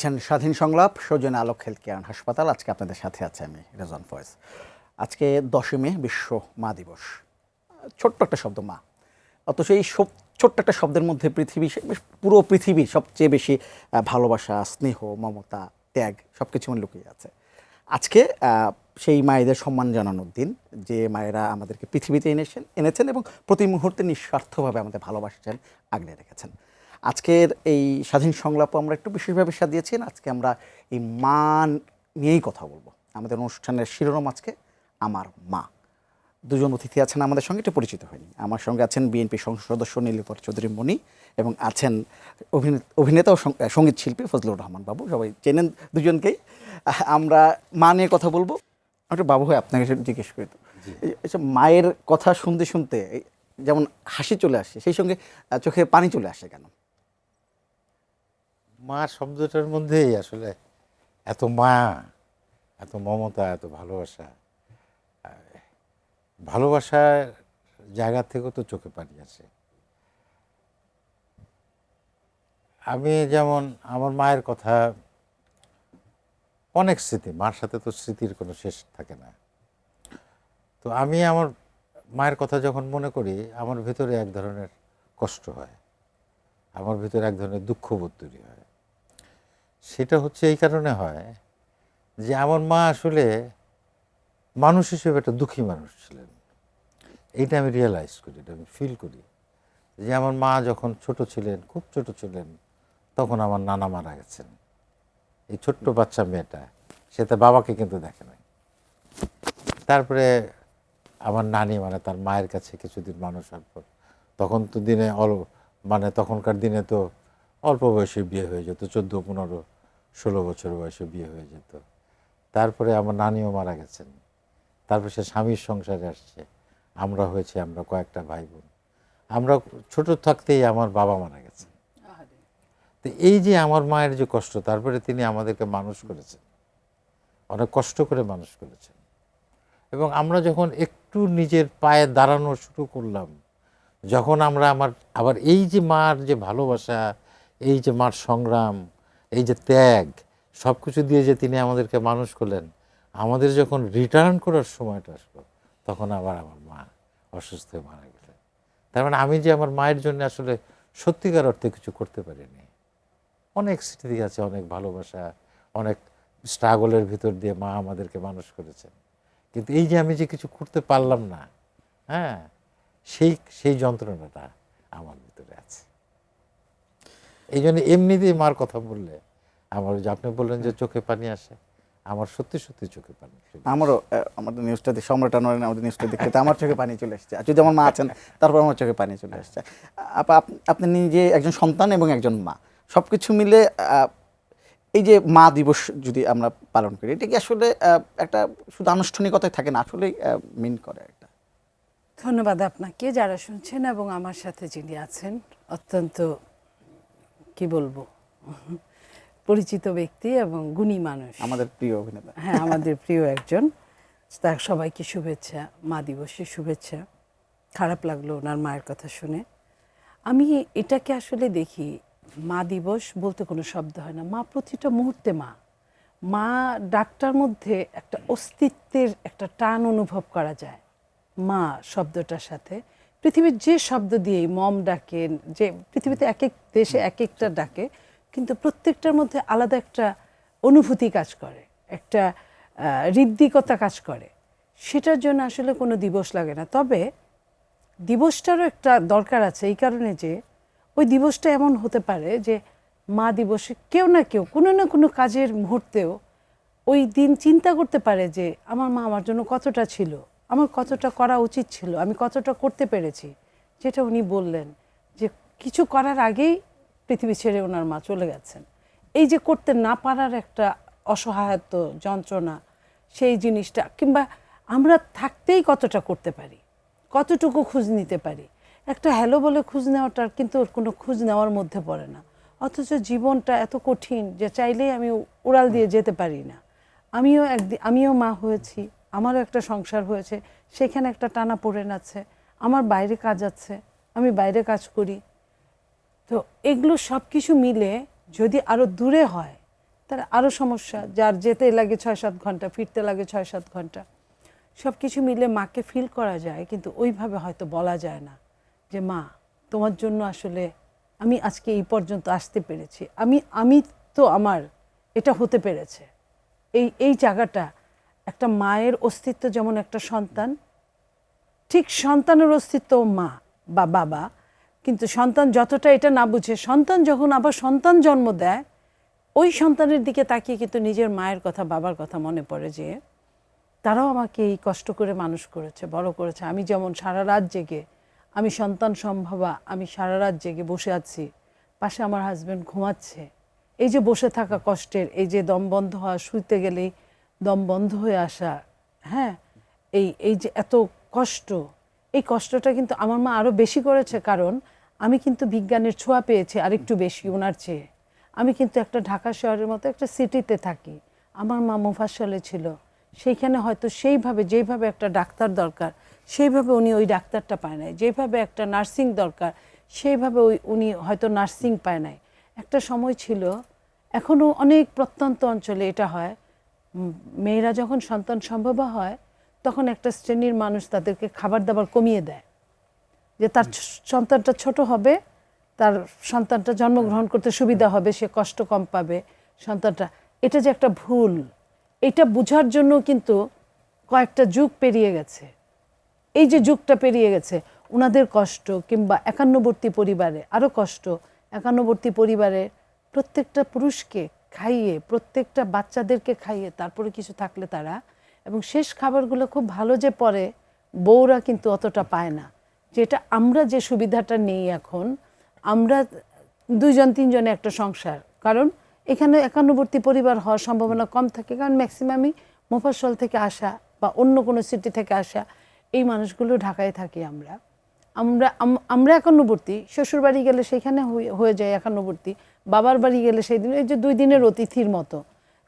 দেখছেন স্বাধীন সংলাপ, সৌজন্যে আলোক হেলথ কেয়ার হাসপাতাল। আজকে আপনাদের সাথে আছে আমি রেজন ফয়েজ। আজকে 10 মে বিশ্ব মা দিবস। ছোট্ট একটা শব্দ মা, অথচ এই ছোট্ট একটা শব্দের মধ্যে পুরো পৃথিবীর সবচেয়ে বেশি ভালোবাসা, স্নেহ, মমতা, ত্যাগ সব কিছু লুকিয়ে আছে। আজকে সেই মায়েদের সম্মান জানানোর দিন, যে মায়েরা আমাদেরকে পৃথিবীতে এনেছেন এবং প্রতি মুহূর্তে নিঃস্বার্থভাবে আমাদের ভালোবাসছেন, আগলে রেখেছেন। আজকের এই স্বাধীন সংলাপ আমরা একটু বিশেষভাবে সাজিয়েছি। আজকে আমরা এই মা নিয়েই কথা বলবো। আমাদের অনুষ্ঠানের শিরোনাম আজকে আমার মা। দুজন অতিথি আছেন আমাদের সঙ্গে, একটু পরিচিত হয়নি। আমার সঙ্গে আছেন বিএনপি সংসদ সদস্য নীলুফার চৌধুরী মনি এবং আছেন অভিনেতা ও সঙ্গীত শিল্পী ফজলুর রহমান বাবু। সবাই চেনেন দুজনকেই। আমরা মা নিয়ে কথা বলবো। একটু বাবু ভাই আপনাকে জিজ্ঞেস করি তো, মায়ের কথা শুনতে শুনতে যেমন হাসি চলে আসে, সেই সঙ্গে চোখে পানি চলে আসে কেন? মা শব্দটার মধ্যেই আসলে এত মায়া, এত মমতা, এত ভালোবাসা। ভালোবাসার জায়গা থেকেও তো চোখে পানি আসে। আমি যেমন আমার মায়ের কথা, অনেক স্মৃতি, মার সাথে তো স্মৃতির কোনো শেষ থাকে না। তো আমি আমার মায়ের কথা যখন মনে করি, আমার ভেতরে এক ধরনের কষ্ট হয়, আমার ভেতরে এক ধরনের দুঃখবোধ তৈরি হয়। সেটা হচ্ছে এই কারণে হয় যে আমার মা আসলে মানুষ হিসেবে একটা দুঃখী মানুষ ছিলেন। এইটা আমি রিয়েলাইজ করি, এটা আমি ফিল করি যে আমার মা যখন ছোট ছিলেন, খুব ছোট ছিলেন, তখন আমার নানা মারা গেছেন। এই ছোট্ট বাচ্চা মেয়েটা, সে তার বাবাকে কিন্তু দেখে নাই। তারপরে আমার নানি মানে তার মায়ের কাছে কিছুদিন মানুষ হওয়ার পর, তখন তো দিনে তখনকার দিনে তো অল্প বয়সে বিয়ে হয়ে যেত, 14-15-16 বছর বয়সে বিয়ে হয়ে যেত। তারপরে আমার নানিও মারা গেছেন। তারপর সে স্বামীর সংসারে আসছে, আমরা কয়েকটা ভাই বোন। আমরা ছোট থাকতেই আমার বাবা মারা গেছেন। তো এই যে আমার মায়ের যে কষ্ট, তারপরে তিনি আমাদেরকে মানুষ করেছেন, অনেক কষ্ট করে মানুষ করেছেন। এবং আমরা যখন একটু নিজের পায়ে দাঁড়ানো শুরু করলাম, যখন আমরা আবার এই যে মার যে ভালোবাসা, এই যে মার সংগ্রাম, এই যে ত্যাগ, সব কিছু দিয়ে যে তিনি আমাদেরকে মানুষ করলেন, আমাদের যখন রিটার্ন করার সময়টা আসলো, তখন আবার আমার মা অসুস্থ হয়ে মারা গেলেন। তার মানে আমি যে আমার মায়ের জন্য আসলে সত্যিকার অর্থে কিছু করতে পারিনি। অনেক স্মৃতি আছে, অনেক ভালোবাসা, অনেক স্ট্রাগলের ভিতর দিয়ে মা আমাদেরকে মানুষ করেছেন। কিন্তু এই যে আমি যে কিছু করতে পারলাম না, হ্যাঁ, সেই যন্ত্রণাটা আমার ভিতরে আছে। এই জন্য এমনিতেই মার কথা বললে আমার, যে আপনি বললেন যে চোখে পানি আসে, আমার সত্যি সত্যি চোখে পানি। আমারও আমাদের নিউজটা সম্রাট আনোয়ারের আমাদের নিউজটা দেখতে আমার চোখে পানি চলে এসেছে। আর যদি আমার মা আছেন, তারপর আমার চোখে পানি চলে এসেছে। আপনি নিজে একজন সন্তান এবং একজন মা, সব কিছু মিলে এই যে মা দিবস যদি আমরা পালন করি, এটা কি আসলে একটা শুধু আনুষ্ঠানিকতায় থাকে না, আসলেই মিন করে একটা? ধন্যবাদ আপনাকে, যারা শুনছেন এবং আমার সাথে যিনি আছেন, অত্যন্ত কি বলবো, পরিচিত ব্যক্তি এবং গুণী মানুষ, আমাদের প্রিয় অভিনেতা। হ্যাঁ, আমাদের প্রিয় একজন। তার সবাইকে শুভেচ্ছা, মা দিবসের শুভেচ্ছা। খারাপ লাগলো ওনার মায়ের কথা শুনে। আমি এটাকে আসলে দেখি, মা দিবস বলতে কোনো শব্দ হয় না, মা প্রতিটা মুহূর্তে মা। মা ডাকটার মধ্যে একটা অস্তিত্বের একটা টান অনুভব করা যায় মা শব্দটার সাথে। পৃথিবীর যে শব্দ দিয়েই মম ডাকে, যে পৃথিবীতে এক এক দেশে এক একটা ডাকে, কিন্তু প্রত্যেকটার মধ্যে আলাদা একটা অনুভূতি কাজ করে, একটা হৃদ্যিকতা কাজ করে। সেটার জন্য আসলে কোনো দিবস লাগে না। তবে দিবসটারও একটা দরকার আছে, এই কারণে যে ওই দিবসটা এমন হতে পারে যে মা দিবসে কেউ না কেউ কোনো না কোনো কাজের মুহূর্তেও ওই দিন চিন্তা করতে পারে যে আমার মা আমার জন্য কতটা ছিল, আমার কতটা করা উচিত ছিল, আমি কতটা করতে পেরেছি। যেটা উনি বললেন যে কিছু করার আগেই পৃথিবী ছেড়ে ওনার মা চলে গেছেন। এই যে করতে না পারার একটা অসহায়ত্ব, যন্ত্রণা, সেই জিনিসটা, কিংবা আমরা থাকতেই কতটা করতে পারি, কতটুকু খোঁজ নিতে পারি। একটা হ্যালো বলে খোঁজ নেওয়াটার কিন্তু ওর কোনো খোঁজ নেওয়ার মধ্যে পড়ে না। অথচ জীবনটা এত কঠিন যে চাইলেই আমি উড়াল দিয়ে যেতে পারি না। আমিও মা হয়েছি, আমারও একটা সংসার হয়েছে, সেখানে একটা টানা পড়েন আছে, আমার বাইরে কাজ আছে, আমি বাইরে কাজ করি। তো এগুলো সব কিছু মিলে যদি আরও দূরে হয়, তার আরও সমস্যা, যার যেতে লাগে 6-7 ঘন্টা, ফিরতে লাগে 6-7 ঘন্টা। সব কিছু মিলে মাকে ফিল করা যায়, কিন্তু ওইভাবে হয়তো বলা যায় না যে মা তোমার জন্য আসলে আমি আজকে এই পর্যন্ত আসতে পেরেছি, আমি তো আমার এটা হতে পেরেছে। এই জায়গাটা একটা মায়ের অস্তিত্ব, যেমন একটা সন্তান, ঠিক সন্তানের অস্তিত্ব মা বা বাবা, কিন্তু সন্তান যতটা এটা না বুঝে, সন্তান যখন আবার সন্তান জন্ম দেয়, ওই সন্তানের দিকে তাকিয়ে কিন্তু নিজের মায়ের কথা, বাবার কথা মনে পড়ে যে তারাও আমাকে এই কষ্ট করে মানুষ করেছে, বড় করেছে। আমি যেমন সারা রাত জেগে, আমি সন্তান সম্ভবা, আমি সারা রাত জেগে বসে আছি, পাশে আমার হাজব্যান্ড ঘুমাচ্ছে। এই যে বসে থাকা কষ্টের, এই যে দম বন্ধ হওয়া, শুইতে গেলেই দম বন্ধ হয়ে আসা, হ্যাঁ, এই যে এত কষ্ট, এই কষ্টটা কিন্তু আমার মা আরও বেশি করেছে, কারণ আমি কিন্তু বিজ্ঞানের ছোঁয়া পেয়েছি আরেকটু বেশি ওনার চেয়ে। আমি কিন্তু একটা ঢাকা শহরের মতো একটা সিটিতে থাকি, আমার মা মোফাজ্জলে ছিল, সেইখানে হয়তো সেইভাবে, যেইভাবে একটা ডাক্তার দরকার সেইভাবে উনি ওই ডাক্তারটা পায় নাই, যেভাবে একটা নার্সিং দরকার সেইভাবে উনি হয়তো নার্সিং পায় নাই। একটা সময় ছিল, এখনও অনেক প্রত্যন্ত অঞ্চলে এটা হয়, মেয়েরা যখন সন্তান সম্ভবা হয় তখন একটা শ্রেণীর মানুষ তাদেরকে খাবার দাবার কমিয়ে দেয়, যে তার সন্তানটা ছোট হবে, তার সন্তানটা জন্মগ্রহণ করতে সুবিধা হবে, সে কষ্ট কম পাবে সন্তানটা। এটা যে একটা ভুল, এটা বোঝার জন্য কিন্তু কয়েকটা যুগ পেরিয়ে গেছে। এই যে যুগটা পেরিয়ে গেছে, ওনাদের কষ্ট, কিংবা একান্নবর্তী পরিবারে আরও কষ্ট, একান্নবর্তী পরিবারে প্রত্যেকটা পুরুষকে খাইয়ে, প্রত্যেকটা বাচ্চাদেরকে খাইয়ে তারপরে কিছু থাকলে তারা, এবং শেষ খাবারগুলো খুব ভালো যে পরে বউরা কিন্তু অতটা পায় না, যেটা আমরা যে সুবিধাটা নেই এখন, আমরা 2-3 জনে একটা সংসার, কারণ এখানে একান্নবর্তী পরিবার হওয়ার সম্ভাবনা কম থাকে, কারণ ম্যাক্সিমামই মোফাজ্জল থেকে আসা বা অন্য কোনো সিটি থেকে আসা, এই মানুষগুলো ঢাকায় থাকি আমরা। আমরা একান্নবর্তী, শ্বশুর বাড়ি গেলে সেখানে হয়ে যায় একান্নবর্তী, বাবার বাড়ি গেলে সেই দিন এই যে 2 দিনের অতিথির মতো।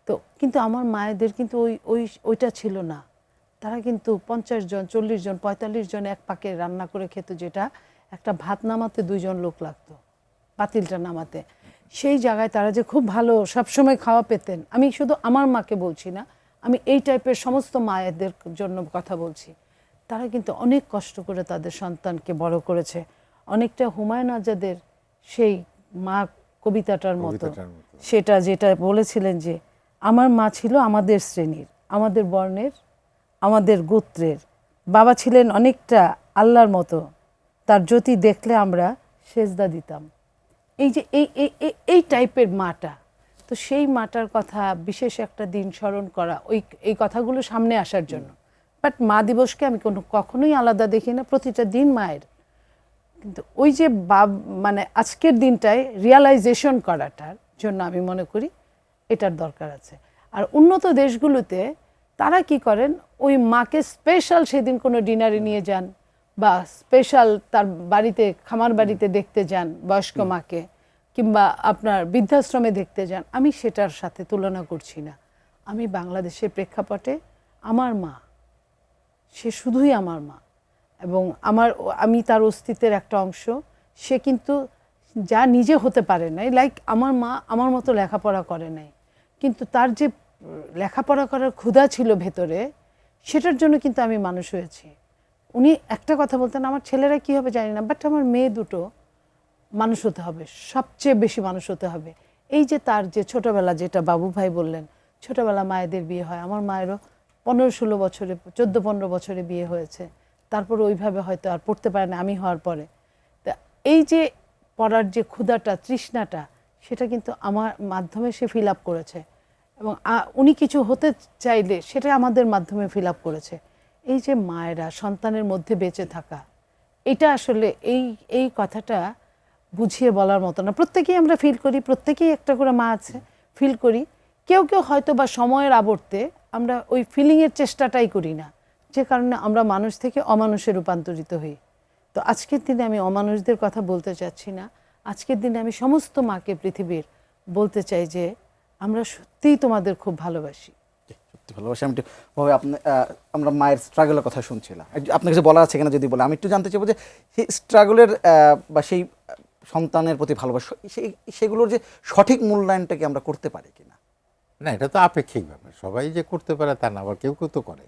তো কিন্তু আমার মায়েদের কিন্তু ওইটা ছিল না, তারা কিন্তু 50 জন, 40 জন, 45 জন এক পাকে রান্না করে খেত, যেটা একটা ভাত নামাতে 2 জন লোক লাগতো, পাতিলটা নামাতে। সেই জায়গায় তারা যে খুব ভালো সবসময় খাওয়া পেতেন, আমি শুধু আমার মাকে বলছি না, আমি এই টাইপের সমস্ত মায়েদের জন্য কথা বলছি। তারা কিন্তু অনেক কষ্ট করে তাদের সন্তানকে বড় করেছে, অনেকটা হুমায়ুন আজাদের সেই মা কবিতাটার মতো, সেটা যেটা বলেছিলেন যে আমার মা ছিল আমাদের শ্রেণীর, আমাদের বর্ণের, আমাদের গোত্রের, বাবা ছিলেন অনেকটা আল্লাহর মতো, তার জ্যোতি দেখলে আমরা সেজদা দিতাম। এই যে এই টাইপের মাটা, তো সেই মাটার কথা বিশেষ একটা দিন স্মরণ করা, এই কথাগুলো সামনে আসার জন্য। বাট মা দিবসকে আমি কখনোই আলাদা দেখি না, প্রতিটা দিন মায়ের। কিন্তু ওই যে মানে আজকের দিনটায় রিয়ালাইজেশন করাটার জন্য আমি মনে করি এটার দরকার আছে। আর উন্নত দেশগুলোতে তারা কি করেন, ওই মাকে স্পেশাল সেদিন কোনো ডিনারে নিয়ে যান, বা স্পেশাল তার বাড়িতে, খামার বাড়িতে দেখতে যান বয়স্ক মাকে, কিংবা আপনার বৃদ্ধাশ্রমে দেখতে যান। আমি সেটার সাথে তুলনা করছি না, আমি বাংলাদেশের প্রেক্ষাপটে আমার মা, সে শুধুই আমার মা, এবং আমি তার অস্তিত্বের একটা অংশ। সে কিন্তু যা নিজে হতে পারে নাই, লাইক আমার মা আমার মতো লেখাপড়া করে নাই, কিন্তু তার যে লেখাপড়া করার ক্ষুধা ছিল ভেতরে, সেটার জন্য কিন্তু আমি মানুষ হয়েছি। উনি একটা কথা বলতেন, আমার ছেলেরা কী হবে জানি না, বাট আমার মেয়ে দুটো মানুষ হতে হবে, সবচেয়ে বেশি মানুষ হতে হবে। এই যে তার যে ছোটোবেলা, যেটা বাবু ভাই বললেন, ছোটোবেলা মায়েদের বিয়ে হয়, আমার মায়েরও 15-16 বছরে, 14-15 বছরে বিয়ে হয়েছে, তারপর ওইভাবে হয়তো আর পড়তে পারে না আমি হওয়ার পরে। তা এই যে পড়ার যে ক্ষুধাটা, তৃষ্ণাটা, সেটা কিন্তু আমার মাধ্যমে সে ফিল আপ করেছে, এবং উনি কিছু হতে চাইলে সেটা আমাদের মাধ্যমে ফিল আপ করেছে। এই যে মায়েরা সন্তানের মধ্যে বেঁচে থাকা, এটা আসলে এই কথাটা বুঝিয়ে বলার মতো না। প্রত্যেকেই আমরা ফিল করি, প্রত্যেকেই একটা করে মা আছে, ফিল করি। কেউ কেউ হয়তো বা সময়ের আবর্তে আমরা ওই ফিলিংয়ের চেষ্টাটাই করি না, যে কারণে আমরা মানুষ থেকে অমানুষে রূপান্তরিত হই। তো আজকের দিনে আমি অমানুষদের কথা বলতে চাচ্ছি না, আজকের দিনে আমি সমস্ত মাকে পৃথিবীর বলতে চাই যে আমরা সত্যিই তোমাদের খুব ভালোবাসি। সত্যি ভালোবাসি। আমি একটু ভাবে আমরা মায়ের স্ট্রাগলের কথা শুনছিলাম, আপনার কিছু বলা আছে কিনা যদি বলে। আমি একটু জানতে চাইবো যে সেই স্ট্রাগলের বা সেই সন্তানের প্রতি ভালোবাসা, সেগুলোর যে সঠিক মূল্যায়নটা কি আমরা করতে পারি কিনা? না, এটা তো আপেক্ষিক ব্যাপার, সবাই যে করতে পারে তা না, আবার কেউ কেউ তো করে,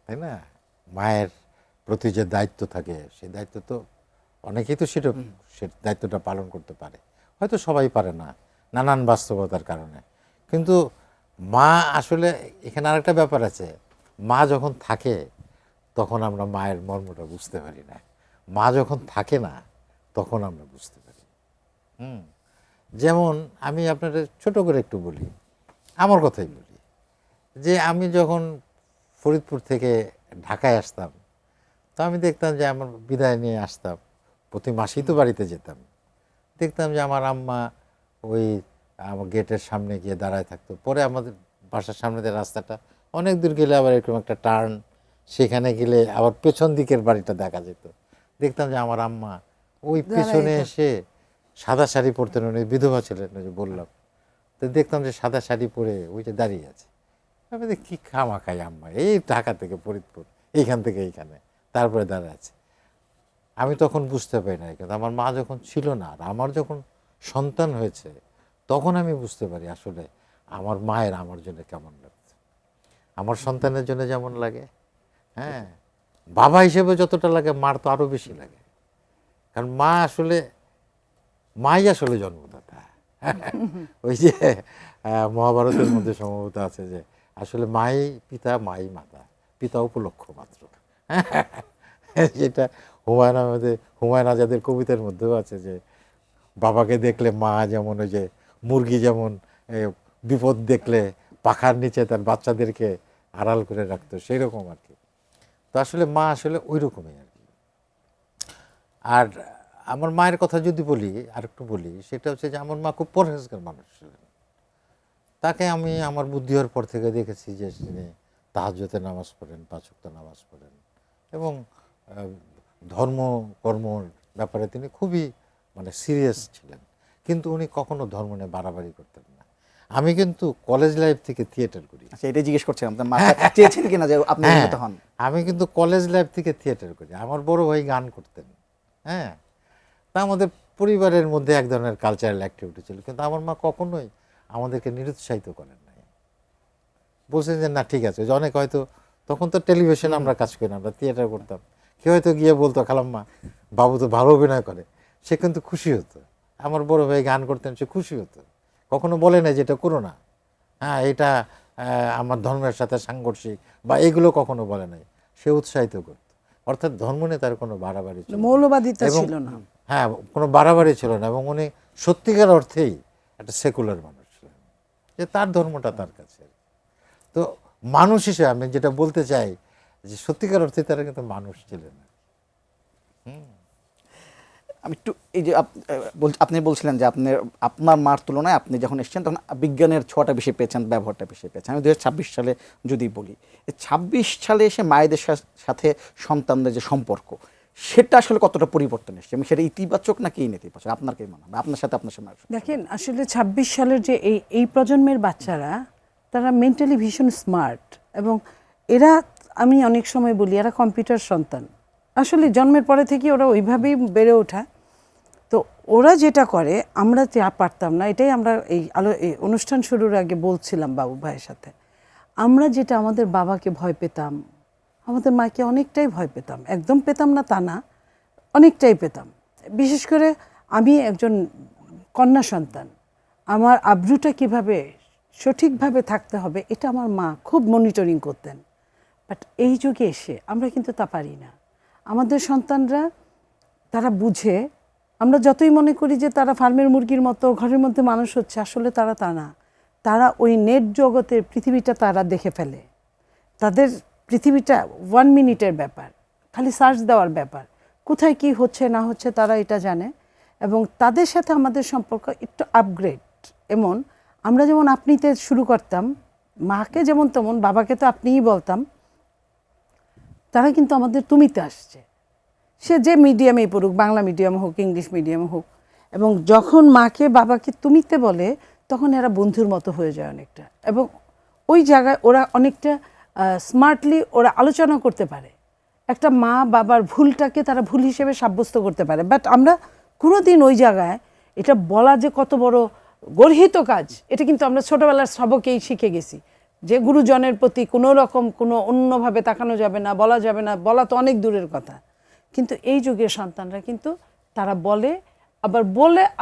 তাই না? মায়ের প্রতি যে দায়িত্ব থাকে সেই দায়িত্ব তো অনেকেই তো সেটা সে দায়িত্বটা পালন করতে পারে, হয়তো সবাই পারে না নানান বাস্তবতার কারণে। কিন্তু মা আসলে এখানে আরেকটা ব্যাপার আছে, মা যখন থাকে তখন আমরা মায়ের মর্মটা বুঝতে পারি না, মা যখন থাকে না তখন আমরা বুঝতে পারি। যেমন আমি আপনাদের ছোট করে একটু বলি, আমার কথাই বলি, যে আমি যখন ফরিদপুর থেকে ঢাকায় আসতাম, তো আমি দেখতাম যে আমার বিদায় নিয়ে আসতাম, প্রতি মাসেই তো বাড়িতে যেতাম, দেখতাম যে আমার আম্মা ওই আমার গেটের সামনে গিয়ে দাঁড়ায় থাকতো। পরে আমাদের বাসার সামনে দিয়ে রাস্তাটা অনেক দূর গেলে আবার এরকম একটা টার্ন, সেখানে গেলে আবার পেছন দিকের বাড়িটা দেখা যেত। দেখতাম যে আমার আম্মা ওই পেছনে এসে সাদা শাড়ি পরতেন, উনি বিধবা ছিলেন ওই যে বললাম, তো দেখতাম যে সাদা শাড়ি পরে ওই যে দাঁড়িয়ে আছে। আমি কি খামা খাই আম্মা, এই ঢাকা থেকে ফরিদপুর, এইখান থেকে এইখানে, তারপরে দাঁড়ায় আছে। আমি তখন বুঝতে পারি না, কিন্তু আমার মা যখন ছিল না আর আমার যখন সন্তান হয়েছে তখন আমি বুঝতে পারি আসলে আমার মায়ের আমার জন্য কেমন লাগছে, আমার সন্তানের জন্য যেমন লাগে, হ্যাঁ, বাবা হিসেবে যতটা লাগে মার তো আরো বেশি লাগে। কারণ মা আসলে মাই আসলে জন্মদাতা। ওই যে মহাভারতের মধ্যে সম্ভবত আছে যে আসলে মাই পিতা, মাই মাতা, পিতা উপলক্ষ মাত্র। যেটা হুমায়ুন আজাদের কবিতার মধ্যেও আছে যে বাবাকে দেখলে মা যেমন ওই যে মুরগি যেমন বিপদ দেখলে পাখার নিচে তার বাচ্চাদেরকে আড়াল করে রাখতো, সেই রকম আর কি। তো আসলে মা আসলে ওই রকমই আর কি। আর আমার মায়ের কথা যদি বলি, আর একটু বলি, সেটা হচ্ছে যে আমার মা খুব পরহেজগার মানুষ ছিলেন। তাকে আমি আমার বুদ্ধি হওয়ার পর থেকে দেখেছি যে তিনি তাহাজ্জুদের নামাজ পড়েন, 5 ওয়াক্ত নামাজ পড়েন, এবং ধর্ম কর্মর ব্যাপারে তিনি খুবই মানে সিরিয়াস ছিলেন। কিন্তু উনি কখনো ধর্ম নিয়ে বাড়াবাড়ি করতেন না। আমি কিন্তু কলেজ লাইফ থেকে থিয়েটার করি। আচ্ছা, এটাই জিজ্ঞেস করছিলাম, আপনার মা চেয়েছেন কিনা যে আপনি নিহত হন? আমি কিন্তু কলেজ লাইফ থেকে থিয়েটার করি। আমার বড় ভাই গান করতেন, হ্যাঁ, তা আমাদের পরিবারের মধ্যে এক ধরনের কালচারাল অ্যাক্টিভিটি ছিল, কিন্তু আমার মা কখনোই আমাদেরকে নিরুৎসাহিত করেন নাই। বলছেন যে না ঠিক আছে, যে অনেক হয়তো তখন তো টেলিভিশন আমরা কাজ করি না, আমরা থিয়েটার করতাম, কেউ হয়তো গিয়ে বলতো খালাম্মা বাবু তো ভালো অভিনয় করে, সে কিন্তু খুশি হতো। আমার বড় ভাই গান করতেন, সে খুশি হতো, কখনো বলে না যে এটা করো না, হ্যাঁ এটা আমার ধর্মের সাথে সাংঘর্ষিক বা এগুলো কখনো বলে নাই, সে উৎসাহিত করত। অর্থাৎ ধর্ম নিয়ে তার কোনো বাড়াবাড়ি ছিল না, মৌলবাদিতা ছিল না। হ্যাঁ, কোনো বাড়াবাড়ি ছিল না, এবং উনি সত্যিকার অর্থেই একটা সেকুলার মানুষ ছিলেন, যে তার ধর্মটা তার কাছে। তো মানুষ হিসেবে আমি যেটা বলতে চাই যে সত্যিকার অর্থে তারা কিন্তু মানুষ ছিলেন। আমি একটু এই যে আপনি বলছিলেন যে আপনার মার তুলনায় আপনি যখন এসেছেন তখন বিজ্ঞানের ছোঁয়াটা বেশি পেয়েছেন, ব্যবহারটা বেশি পেয়েছেন। আমি 2026 সালে যদি বলি, 26 সালে এসে মায়েদের সাথে সন্তানদের যে সম্পর্ক, সেটা আসলে কতটা পরিবর্তন এসেছে, আমি সেটা ইতিবাচক নাকি নেতিবাচক, আপনার কি মনে হয় আপনার সাথে আপনার সময়? দেখেন, আসলে 26 সালের যে এই প্রজন্মের বাচ্চারা, তারা মেন্টালি ভীষণ স্মার্ট, এবং এরা, আমি অনেক সময় বলি, এরা কম্পিউটার সন্তান। আসলে জন্মের পরে থেকে ওরা ওইভাবেই বেড়ে ওঠা। তো ওরা যেটা করে আমরা যা পারতাম না, এটাই আমরা এই অনুষ্ঠান শুরুর আগে বলছিলাম বাবু ভাইয়ের সাথে, আমরা যেটা আমাদের বাবাকে ভয় পেতাম, আমাদের মাকে অনেকটাই ভয় পেতাম। একদম পেতাম না তা না, অনেকটাই পেতাম। বিশেষ করে আমি একজন কন্যা সন্তান, আমার আব্রুটা কিভাবে সঠিকভাবে থাকতে হবে এটা আমার মা খুব মনিটরিং করতেন। বাট এই যুগে এসে আমরা কিন্তু তা পারি না। আমাদের সন্তানরা, তারা বুঝে, আমরা যতই মনে করি যে তারা ফার্মের মুরগির মতো ঘরের মধ্যে মানুষ হচ্ছে, আসলে তারা তা না। তারা ওই নেট জগতের পৃথিবীটা তারা দেখে ফেলে। তাদের পৃথিবীটা 1 মিনিটের ব্যাপার, খালি সার্চ দেওয়ার ব্যাপার, কোথায় কি হচ্ছে না হচ্ছে তারা এটা জানে। এবং তাদের সাথে আমাদের সম্পর্ক একটু আপগ্রেড। এমন আমরা যেমন আপনিতে শুরু করতাম, মাকে যেমন তেমন, বাবাকে তো আপনিই বলতাম, তারা কিন্তু আমাদের তুমিতে আসছে। সে যে মিডিয়ামেই পড়ুক, বাংলা মিডিয়াম হোক, ইংলিশ মিডিয়াম হোক, এবং যখন মাকে বাবাকে তুমিতে বলে তখন এরা বন্ধুর মতো হয়ে যায় অনেকটা। এবং ওই জায়গায় ওরা অনেকটা স্মার্টলি ওরা আলোচনা করতে পারে। একটা মা বাবার ভুলটাকে তারা ভুল হিসেবে সাব্যস্ত করতে পারে। বাট আমরা কোনোদিন ওই জায়গায় এটা বলা যে কত বড় গর্হিত কাজ, এটা কিন্তু আমরা ছোটবেলার সবকেই শিখে গেছি যে গুরুজনের প্রতি কোনো রকম কোনো অন্যভাবে তাকানো যাবে না, বলা যাবে না, বলা তো অনেক দূরের কথা। কিন্তু এই যুগের সন্তানরা কিন্তু তারা বলে,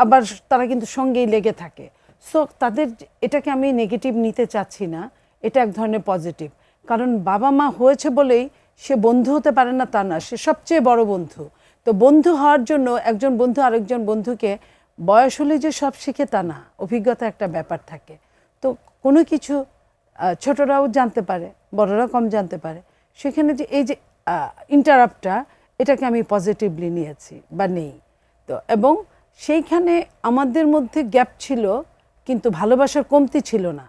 আবার তারা কিন্তু সঙ্গেই লেগে থাকে। সো তাদের এটাকে আমি নেগেটিভ নিতে চাচ্ছি না, এটা এক ধরনের পজিটিভ। কারণ বাবা মা হয়েছে বলেই সে বন্ধু হতে পারে না তা না, সে সবচেয়ে বড় বন্ধু। তো বন্ধু হওয়ার জন্য একজন বন্ধু আরেকজন বন্ধুকে বয়স হলে যে সব শিখে তা না, অভিজ্ঞতা একটা ব্যাপার থাকে। তো কোনো কিছু ছোটরাও জানতে পারে, বড়রা কম জানতে পারে। সেখানে যে এই যে ইন্টারাপ্টটা, এটাকে আমি পজিটিভলি নিয়েছি বা নেই। তো এবং সেইখানে আমাদের মধ্যে গ্যাপ ছিল, কিন্তু ভালোবাসার কমতি ছিল না।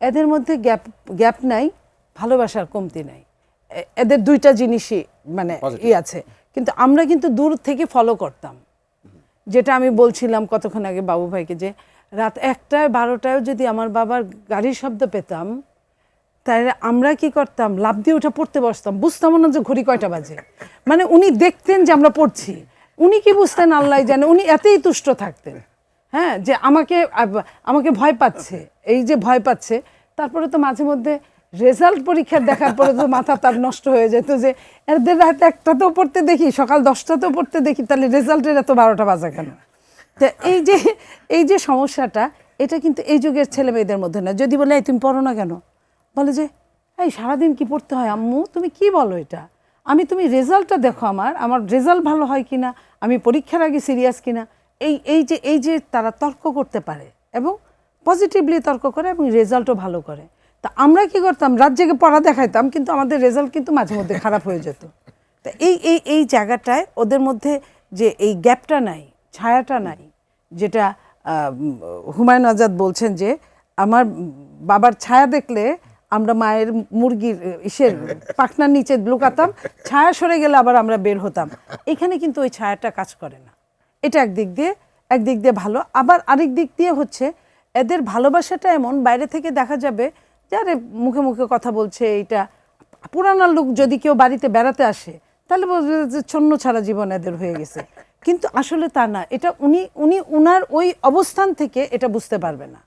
এদের মধ্যে গ্যাপ নাই, ভালোবাসার কমতি নাই। এদের দুইটা জিনিসই মানে আছে। কিন্তু আমরা কিন্তু দূর থেকে ফলো করতাম, যেটা আমি বলছিলাম কতক্ষণ আগে বাবু ভাইকে, যে রাত 1টায় 12টায় যদি আমার বাবার গাড়ির শব্দ পেতাম, তাহলে আমরা কি করতাম, লাফ দিয়ে উঠে পড়তে বসতাম, বুঝতাম না যে ঘড়ি কয়টা বাজে। মানে উনি দেখতেন যে আমরা পড়ছি, উনি কি বুঝতেন আল্লাহ জানে, উনি এতই তুষ্ট থাকতেন। হ্যাঁ, যে আমাকে ভয় পাচ্ছে, এই যে ভয় পাচ্ছে। তারপরে তো মাঝে মধ্যে রেজাল্ট পরীক্ষা দেখার পরে তো মাথা তার নষ্ট হয়ে যেত, যে এদের রাত 1টাতেও পড়তে দেখি, সকাল 10টাতেও পড়তে দেখি, তাহলে রেজাল্টের এত 12টা বাজে কেন? তো এই যে সমস্যাটা, এটা কিন্তু এই যুগের ছেলে মেয়েদের মধ্যে না। যদি বলে এই তুমি পড়ো না কেন, বলে যে এই সারাদিন কি পড়তে হয় আম্মু, তুমি কি বলো এটা, তুমি রেজাল্টটা দেখো, আমার রেজাল্ট ভালো হয় কিনা, আমি পরীক্ষার আগে সিরিয়াস কিনা। এই যে তারা তর্ক করতে পারে এবং পজিটিভলি তর্ক করে এবং রেজাল্টও ভালো করে। তা আমরা কি করতাম, রাত জেগে পড়া দেখাইতাম, কিন্তু আমাদের রেজাল্ট কিন্তু মাঝে মধ্যে খারাপ হয়ে যেত। তা এই জায়গাটায় ওদের মধ্যে যে এই গ্যাপটা নাই, ছায়াটা নাই, যেটা হুমায়ুন আজাদ বলছেন যে আমার বাবার ছায়া দেখলে আমরা মায়ের মুরগির পাখনার নিচে লুকাতাম, ছায়া সরে গেলে আবার আমরা বের হতাম। এখানে কিন্তু ওই ছায়াটা কাজ করে না। এটা একদিক দিয়ে ভালো। আবার আরেক দিক দিয়ে হচ্ছে এদের ভালোবাসাটা এমন, বাইরে থেকে দেখা যাবে যে আরে মুখে মুখে কথা বলছে। এইটা পুরানা লোক যদি কেউ বাড়িতে বেড়াতে আসে, তাহলে বলবে যে ছন্ন ছাড়া জীবন এদের হয়ে গেছে। কিন্তু আসলে তা না, এটা উনি উনার ওই অবস্থান থেকে এটা বুঝতে পারবে না।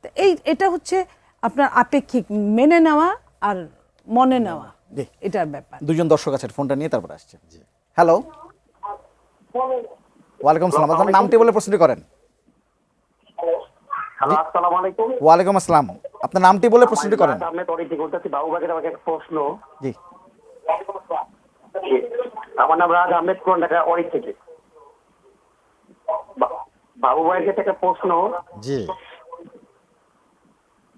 তো এটা হচ্ছে আপনার আপেক্ষিক মেনে নেওয়া আর মনে নেওয়া, এটার ব্যাপার। দুজন দর্শক আছেন, ফোনটা নিয়ে তারপর আসছে। হ্যালো, ওয়ালাইকুম সালাম। আপনার নামটি বলে প্রশ্নটি করেন। হ্যালো, আসসালামু আলাইকুম। ওয়ালাইকুম আসসালাম, আপনার নামটি বলে প্রশ্নটি করেন। আমি তো অনেক করতেছি, বাবু ভাইয়ের আমাকে একটা প্রশ্ন। জি, আমার নাম রাজ আহমেদ, কোন ঢাকা অরিক থেকে। বাবু ভাইয়ের কাছে একটা প্রশ্ন। জি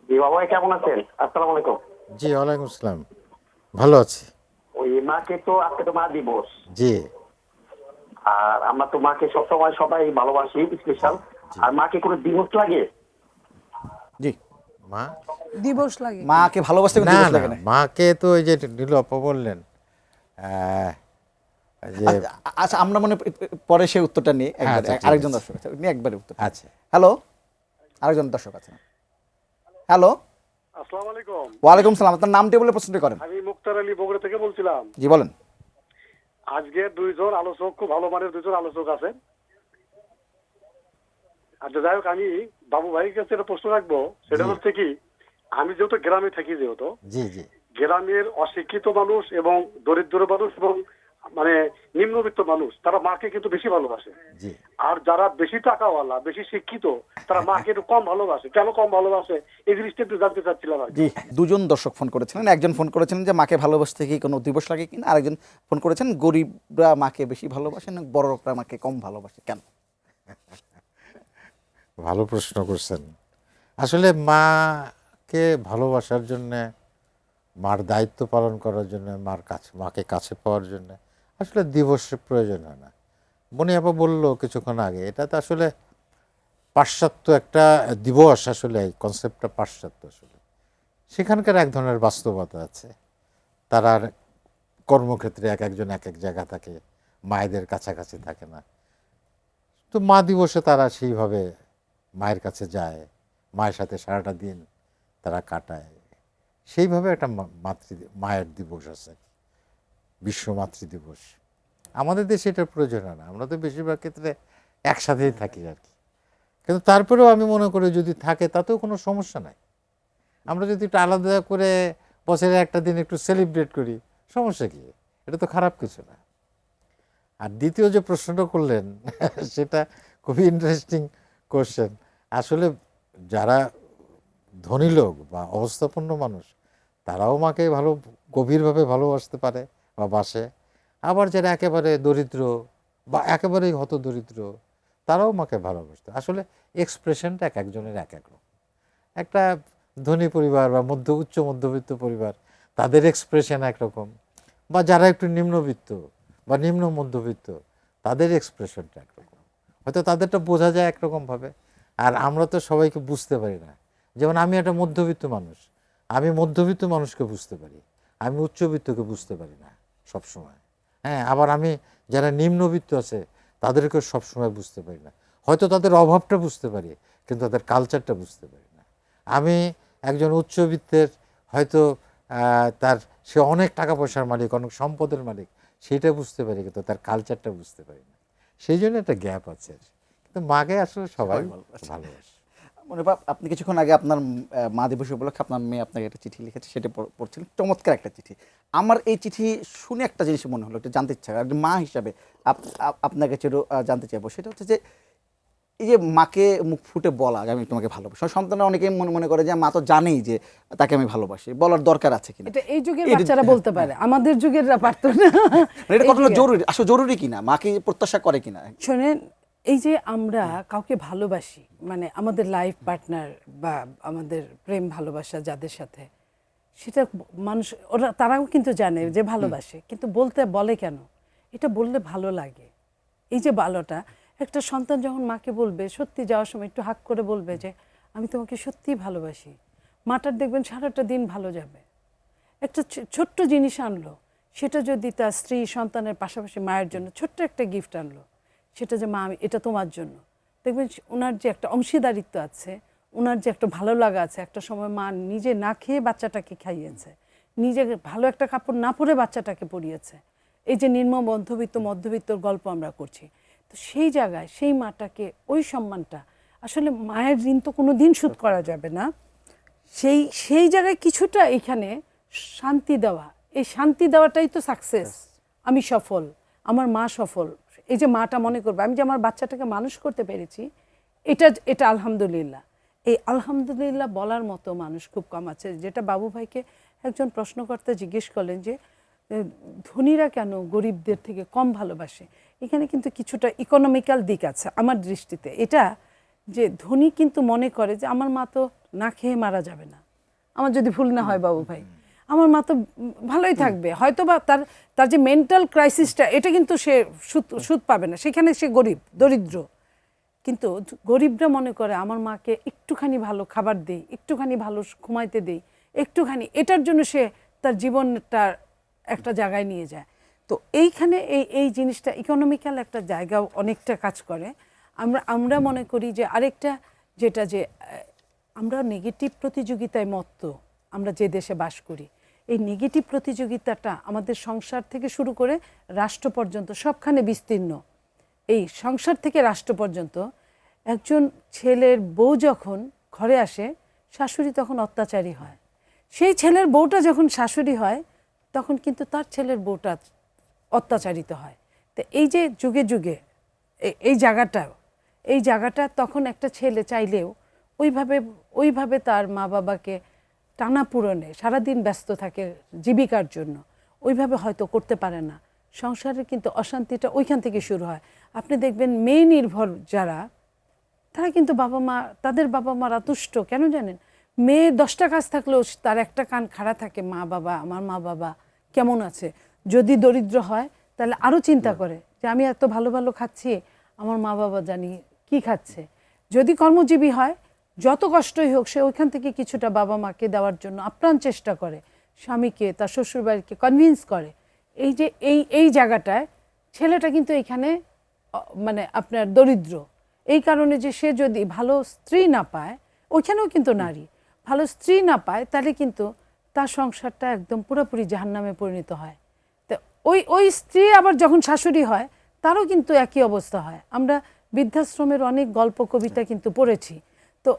জি, বাবু ভাই কেমন আছেন? আসসালামু আলাইকুম। জি, ওয়ালাইকুম আসসালাম, ভালো আছি। ওই মাকে তো আজকে তো মা দিবস, জি আর আমরা তো মাকে সবসময় সবাই ভালোবাসি স্পেশাল। আর মাকে কোনো দিবস লাগে? জি, মা দিবস লাগে, মাকে ভালোবাসতে কিন্তু না দিবস না, লাগে না। মাকে তো ওই যে নীলু আপা বললেন যে আচ্ছা, আমরা মনে পরে সেই উত্তরটা নিয়ে একবার, আচ্ছা, ঠিক আরেকজন আছে। দর্শক আছে, নিয়ে একবারে উত্তর। আচ্ছা হ্যালো, আরেকজন দর্শক আছেন। হ্যালো, আসসালামু আলাইকুম। ওয়ালাইকুম সালাম, আপনার নামটি বলে প্রশ্নটি করেন। আমি মুক্তার আলী বগুড়া থেকে বলছিলাম। জি বলেন। আজকে দুইজন আলোচক, খুব ভালো মানের দুইজন আলোচক আছেন। আচ্ছা, যাই হোক, আমি বাবু ভাইয়ের কাছে একটা প্রশ্ন রাখবো। সেটা হচ্ছে কি, আমি যেহেতু গ্রামে থাকি, যেহেতু জি জি গ্রামের অশিক্ষিত মানুষ এবং দরিদ্র মানুষ এবং মানে নিম্নবিত্ত মানুষ, তারা মাকে কিন্তু বেশি ভালোবাসে। জি আর যারা বেশি টাকাওয়ালা, বেশি শিক্ষিত, তারা মাকে একটু কম ভালোবাসে। কেন কম ভালোবাসে, এই জিনিসটা একটু জানতে চাচ্ছিলাম আর কি। জি, দুজন দর্শক ফোন করেছিলেন। একজন ফোন করেছিলেন যে মাকে ভালোবাসতে কি কোনো দিবস লাগে কিনা, আরেকজন ফোন করেছেন গরিবরা মাকে বেশি ভালোবাসেন, বড়রা মাকে কম ভালোবাসে কেন। ভালো প্রশ্ন করছেন। আসলে মাকে ভালোবাসার জন্যে, মার দায়িত্ব পালন করার জন্য, মাকে কাছে পাওয়ার জন্য আসলে দিবসের প্রয়োজন হয় না। মনি আপা বলল কিছুক্ষণ আগে, এটা তো আসলে পাশ্চাত্য একটা দিবস, আসলে এই কনসেপ্টটা পাশ্চাত্য। আসলে সেখানকার এক ধরনের বাস্তবতা আছে। তারা কর্মক্ষেত্রে এক একজন এক এক জায়গা থাকে, মায়েদের কাছাকাছি থাকে না। তো মা দিবসে তারা সেইভাবে মায়ের কাছে যায়, মায়ের সাথে সারাটা দিন তারা কাটায়। সেইভাবে একটা মায়ের দিবস আছে, বিশ্ব মাতৃ দিবস। আমাদের দেশে এটার প্রয়োজন হয় না, আমরা তো বেশিরভাগ ক্ষেত্রে একসাথেই থাকি আর কি। কিন্তু তারপরেও আমি মনে করি যদি থাকে তাতেও কোনো সমস্যা নাই। আমরা যদি একটু আলাদা করে বছরে একটা দিন একটু সেলিব্রেট করি, সমস্যা কি? এটা তো খারাপ কিছু না। আর দ্বিতীয় যে প্রশ্নটা করলেন সেটা খুবই ইন্টারেস্টিং কোশ্চেন। আসলে যারা ধনী লোক বা অবস্থাপন্ন মানুষ তারাও মাকে ভালো গভীরভাবে ভালোবাসতে পারে বা বাসে, আবার যারা একেবারে দরিদ্র বা একেবারেই হত দরিদ্র তারাও মাকে ভালোবাসতে। আসলে এক্সপ্রেশনটা এক একজনের এক এক রকম। একটা ধনী পরিবার বা উচ্চ মধ্যবিত্ত পরিবার তাদের এক্সপ্রেশন একরকম, বা যারা একটু নিম্নবিত্ত বা নিম্ন মধ্যবিত্ত তাদের এক্সপ্রেশনটা একরকম, হয়তো তাদেরটা বোঝা যায় একরকমভাবে, আর আমরা তো সবাইকে বুঝতে পারি না। যেমন আমি একটা মধ্যবিত্ত মানুষ, আমি মধ্যবিত্ত মানুষকে বুঝতে পারি, আমি উচ্চবিত্তকে বুঝতে পারি না সবসময়। হ্যাঁ, আবার আমি যারা নিম্নবিত্ত আছে তাদেরকে সবসময় বুঝতে পারি না। হয়তো তাদের অভাবটা বুঝতে পারি কিন্তু তাদের কালচারটা বুঝতে পারি না। আমি একজন উচ্চবিত্তের হয়তো সে অনেক টাকা পয়সার মালিক, অনেক সম্পদের মালিক, সেটা বুঝতে পারি কিন্তু তার কালচারটা বুঝতে পারি না। সেই জন্য একটা গ্যাপ আছে। কিন্তু মাকে আসলে সবাই ভালোবাসে। মনে বাপ, আপনি কিছুক্ষণ আগে আপনার মা দিবস উপলক্ষে আপনার মেয়ে আপনাকে একটা চিঠি লিখেছে, সেটা পড়ছিলেন, চমৎকার একটা চিঠি। আমার এই চিঠি শুনে একটা জিনিস মনে হলো, একটু জানতে ইচ্ছা, একজন মা হিসাবে আপনার কাছে জানতে চাইবো, সেটা হচ্ছে যে এই যে মাকে মুখ ফুটে বলা যে আমি তোমাকে ভালোবাসি, সন্তানরা অনেকেই মনে করে যে মা তো জানেই যে তাকে আমি ভালোবাসি, বলার দরকার আছে কিনা। এটা এই যুগের বাচ্চারা বলতে পারে, আমাদের যুগেররা পারতো না। এটা কতটা জরুরি, আসলে জরুরি কিনা, মাকে প্রত্যাশা করে কিনা? শোনেন, এই যে আমরা কাউকে ভালোবাসি, মানে আমাদের লাইফ পার্টনার বা আমাদের প্রেম ভালোবাসা যাদের সাথে, সেটা মানুষ তারাও কিন্তু জানে যে ভালোবাসে, কিন্তু বলে কেন? এটা বললে ভালো লাগে। এই যে ভালোটা, একটা সন্তান যখন মাকে বলবে, সত্যি যাওয়ার সময় একটু হাক করে বলবে যে আমি তোমাকে সত্যিই ভালোবাসি, মাটার দেখবেন সারাটা দিন ভালো যাবে। একটা ছোট্ট জিনিস আনলো, সেটা যদি তার স্ত্রী সন্তানের পাশাপাশি মায়ের জন্য ছোট্ট একটা গিফট আনলো, সেটা যে মা আমি এটা তোমার জন্য, দেখবেন ওনার যে একটা অংশীদারিত্ব আছে, ওনার যে একটা ভালো লাগা আছে। একটা সময় মা নিজে না খেয়ে বাচ্চাটাকে খাইয়েছে, নিজে ভালো একটা কাপড় না পরে বাচ্চাটাকে পরিয়েছে। এই যে নিম্ন মধ্যবিত্তর গল্প আমরা করছি, তো সেই জায়গায় সেই মাটাকে ওই সম্মানটা, আসলে মায়ের ঋণ তো কোনো দিন শোধ করা যাবে না। সেই জায়গায় কিছুটা এখানে শান্তি দেওয়া, এই শান্তি দেওয়াটাই তো সাকসেস। আমি সফল, আমার মা সফল। এই যে মাটা মনে করবে আমি যে আমার বাচ্চাটাকে মানুষ করতে পেরেছি, এটা আলহামদুলিল্লাহ। এই আলহামদুলিল্লাহ বলার মতো মানুষ খুব কম আছে। যেটা বাবু ভাইকে একজন প্রশ্নকর্তা জিজ্ঞেস করলেন যে ধনীরা কেন গরিবদের থেকে কম ভালোবাসে, এখানে কিন্তু কিছুটা ইকোনমিক্যাল দিক আছে আমার দৃষ্টিতে। এটা যে ধনী কিন্তু মনে করে যে আমার মা তো না খেয়ে মারা যাবে না, আমার যদি ভুল না হয় বাবু ভাই, আমার মা তো ভালোই থাকবে, হয়তো বা তার যে মেন্টাল ক্রাইসিসটা, এটা কিন্তু সে সুদ পাবে না, সেখানে সে দরিদ্র। কিন্তু গরিবরা মনে করে আমার মাকে একটুখানি ভালো খাবার দেই, একটুখানি ভালো ঘুমাইতে দেই, একটুখানি, এটার জন্য সে তার জীবনটা একটা জায়গায় নিয়ে যায়। তো এইখানে এই জিনিসটা ইকোনমিক্যাল একটা জায়গাও অনেকটা কাজ করে। আমরা মনে করি যে আরেকটা যেটা যে আমরা নেগেটিভ প্রতিযোগিতায় মত্ত, আমরা যে দেশে বাস করি, এই নেগেটিভ প্রতিযোগিতাটা আমাদের সংসার থেকে শুরু করে রাষ্ট্র পর্যন্ত সবখানে বিস্তীর্ণ। এই সংসার থেকে রাষ্ট্র পর্যন্ত একজন ছেলের বউ যখন ঘরে আসে, শাশুড়ি তখন অত্যাচারী হয়। সেই ছেলের বউটা যখন শাশুড়ি হয়, তখন কিন্তু তার ছেলের বউটা অত্যাচারিত হয়। তো এই যে যুগে যুগে এই জায়গাটা তখন একটা ছেলে চাইলেও ওইভাবে তার মা বাবাকে টানা পূরণে সারাদিন ব্যস্ত থাকে জীবিকার জন্য, ওইভাবে হয়তো করতে পারে না। সংসারের কিন্তু অশান্তিটা ওইখান থেকে শুরু হয়। আপনি দেখবেন মেয়ে নির্ভর যারা, তারা কিন্তু তাদের বাবা মারা তুষ্ট কেন জানেন? মেয়ে 10টা কাজ থাকলেও তার একটা কান খাড়া থাকে, আমার মা বাবা কেমন আছে। যদি দরিদ্র হয় তাহলে আরও চিন্তা করে যে আমি এত ভালো ভালো খাচ্ছি, আমার মা বাবা জানি কি খাচ্ছে। যদি কর্মজীবী হয়, যত কষ্টই হোক, সে ওইখান থেকে কিছুটা বাবা মাকে দেওয়ার জন্য আপ্রাণ চেষ্টা করে, স্বামীকে তার শ্বশুরবাড়িকে কনভিন্স করে। এই যে এই জায়গাটায় ছেলেটা কিন্তু এখানে মানে আপনার দরিদ্র, এই কারণে যে সে যদি ভালো স্ত্রী না পায়, ওইখানেও কিন্তু নারী ভালো স্ত্রী না পায়, তাহলে কিন্তু তার সংসারটা একদম পুরোপুরি জাহান্নামে পরিণত হয়। তো ওই স্ত্রী আবার যখন শাশুড়ি হয়, তারও কিন্তু একই অবস্থা হয়। আমরা বৃদ্ধাশ্রমের অনেক গল্প কবিতা কিন্তু পড়েছি। তো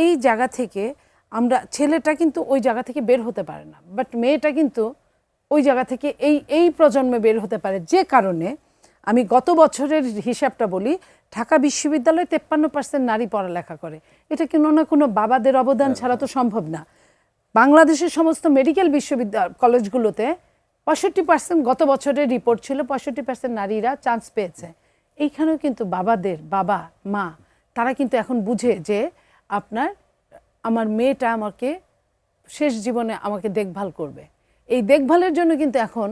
এই জায়গা থেকে আমরা, ছেলেটা কিন্তু ওই জায়গা থেকে বের হতে পারে না, বাট মেয়েটা কিন্তু ওই জায়গা থেকে এই প্রজন্মে বের হতে পারে। যে কারণে আমি গত বছরের হিসাবটা বলি, ঢাকা বিশ্ববিদ্যালয়ে 53% নারী পড়ালেখা করে। এটা কোনো না কোনো বাবাদের অবদান ছাড়া তো সম্ভব না। বাংলাদেশের সমস্ত মেডিকেল বিশ্ববিদ্যালয় কলেজগুলোতে 65% গত বছরের রিপোর্ট ছিল, 65% নারীরা চান্স পেয়েছে। এইখানেও কিন্তু বাবা মা তারা কিন্তু এখন বুঝে যে আমার মেয়েটা আমাকে শেষ জীবনে আমাকে দেখভাল করবে। এই দেখভালের জন্য কিন্তু এখন